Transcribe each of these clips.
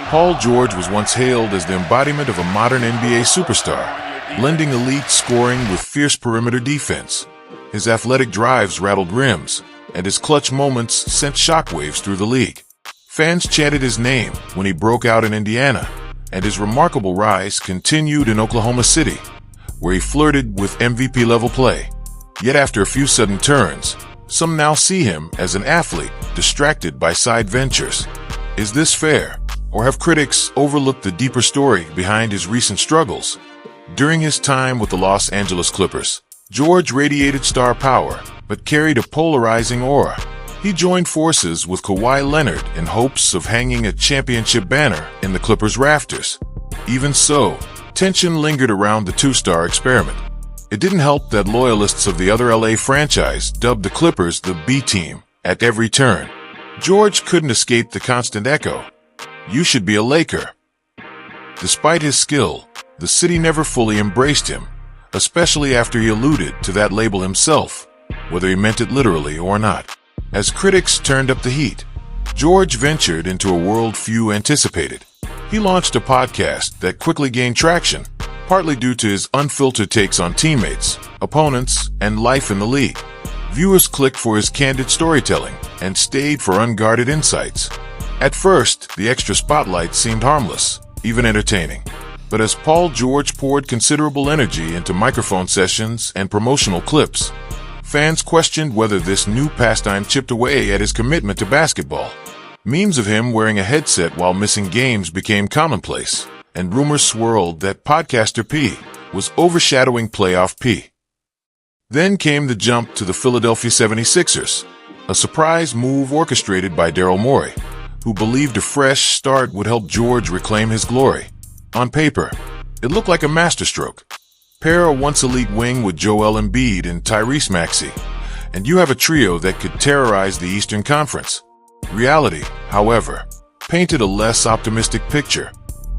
Paul George was once hailed as the embodiment of a modern NBA superstar, blending elite scoring with fierce perimeter defense. His athletic drives rattled rims, and his clutch moments sent shockwaves through the league. Fans chanted his name when he broke out in Indiana, and his remarkable rise continued in Oklahoma City, where he flirted with MVP-level play. Yet after a few sudden turns, some now see him as an athlete distracted by side ventures. Is this fair, or have critics overlooked the deeper story behind his recent struggles? During his time with the Los Angeles Clippers, George radiated star power, but carried a polarizing aura. He joined forces with Kawhi Leonard in hopes of hanging a championship banner in the Clippers' rafters. Even so, tension lingered around the two-star experiment. It didn't help that loyalists of the other LA franchise dubbed the Clippers the B team at every turn. George couldn't escape the constant echo, "You should be a Laker." Despite his skill, the city never fully embraced him, especially after he alluded to that label himself, whether he meant it literally or not. As critics turned up the heat, George ventured into a world few anticipated. He launched a podcast that quickly gained traction, partly due to his unfiltered takes on teammates, opponents, and life in the league. Viewers clicked for his candid storytelling and stayed for unguarded insights. At first, the extra spotlight seemed harmless, even entertaining. But as Paul George poured considerable energy into microphone sessions and promotional clips, fans questioned whether this new pastime chipped away at his commitment to basketball. Memes of him wearing a headset while missing games became commonplace, and rumors swirled that Podcaster P was overshadowing Playoff P. Then came the jump to the Philadelphia 76ers, a surprise move orchestrated by Daryl Morey, who believed a fresh start would help George reclaim his glory. On paper, it looked like a masterstroke. Pair a once-elite wing with Joel Embiid and Tyrese Maxey, and you have a trio that could terrorize the Eastern Conference. Reality, however, painted a less optimistic picture.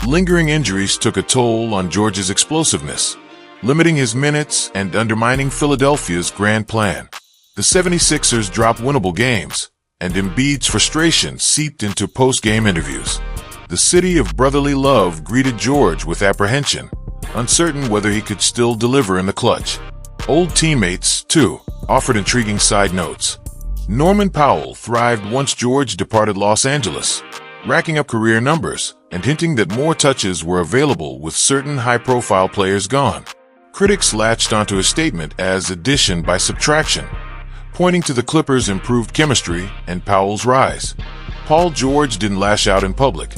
Lingering injuries took a toll on George's explosiveness, limiting his minutes and undermining Philadelphia's grand plan. The 76ers dropped winnable games, and Embiid's frustration seeped into post-game interviews. The city of brotherly love greeted George with apprehension, uncertain whether he could still deliver in the clutch. Old teammates, too, offered intriguing side notes. Norman Powell thrived once George departed Los Angeles, racking up career numbers and hinting that more touches were available with certain high-profile players gone. Critics latched onto his statement as addition by subtraction, pointing to the Clippers' improved chemistry and Powell's rise. Paul George didn't lash out in public,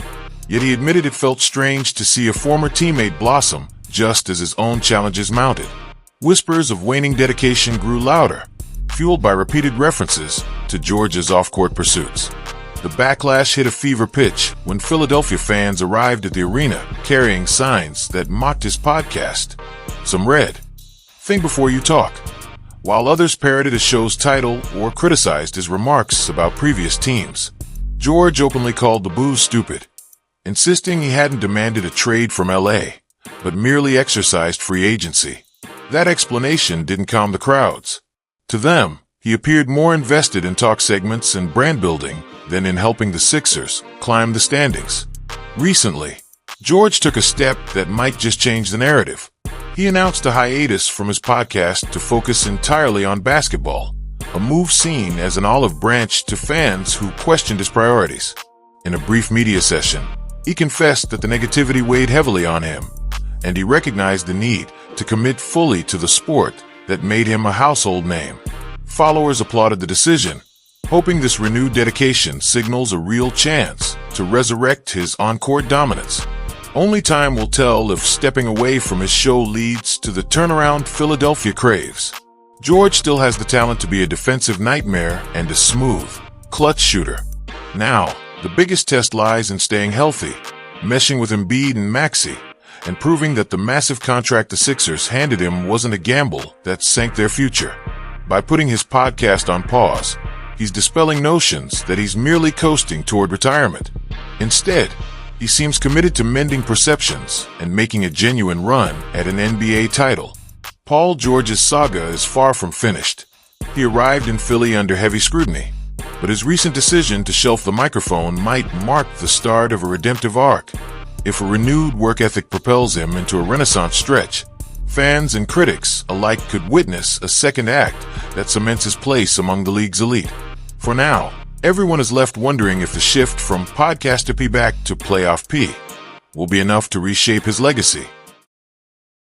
yet he admitted it felt strange to see a former teammate blossom just as his own challenges mounted. Whispers of waning dedication grew louder, fueled by repeated references to George's off-court pursuits. The backlash hit a fever pitch when Philadelphia fans arrived at the arena carrying signs that mocked his podcast. Some read, "Think before you talk," while others parroted his show's title or criticized his remarks about previous teams. George openly called the boos stupid, insisting he hadn't demanded a trade from LA, but merely exercised free agency. That explanation didn't calm the crowds. To them, he appeared more invested in talk segments and brand building than in helping the Sixers climb the standings. Recently, George took a step that might just change the narrative. He announced a hiatus from his podcast to focus entirely on basketball, a move seen as an olive branch to fans who questioned his priorities. In a brief media session, he confessed that the negativity weighed heavily on him, and he recognized the need to commit fully to the sport that made him a household name. Followers applauded the decision, hoping this renewed dedication signals a real chance to resurrect his on-court dominance. Only time will tell if stepping away from his show leads to the turnaround Philadelphia craves. George still has the talent to be a defensive nightmare and a smooth, clutch shooter. Now, the biggest test lies in staying healthy, meshing with Embiid and Maxey, and proving that the massive contract the Sixers handed him wasn't a gamble that sank their future. By putting his podcast on pause, he's dispelling notions that he's merely coasting toward retirement. Instead, he seems committed to mending perceptions and making a genuine run at an NBA title. Paul George's saga is far from finished. He arrived in Philly under heavy scrutiny, but his recent decision to shelf the microphone might mark the start of a redemptive arc. If a renewed work ethic propels him into a renaissance stretch, fans and critics alike could witness a second act that cements his place among the league's elite. For now, everyone is left wondering if the shift from podcaster P back to playoff P will be enough to reshape his legacy.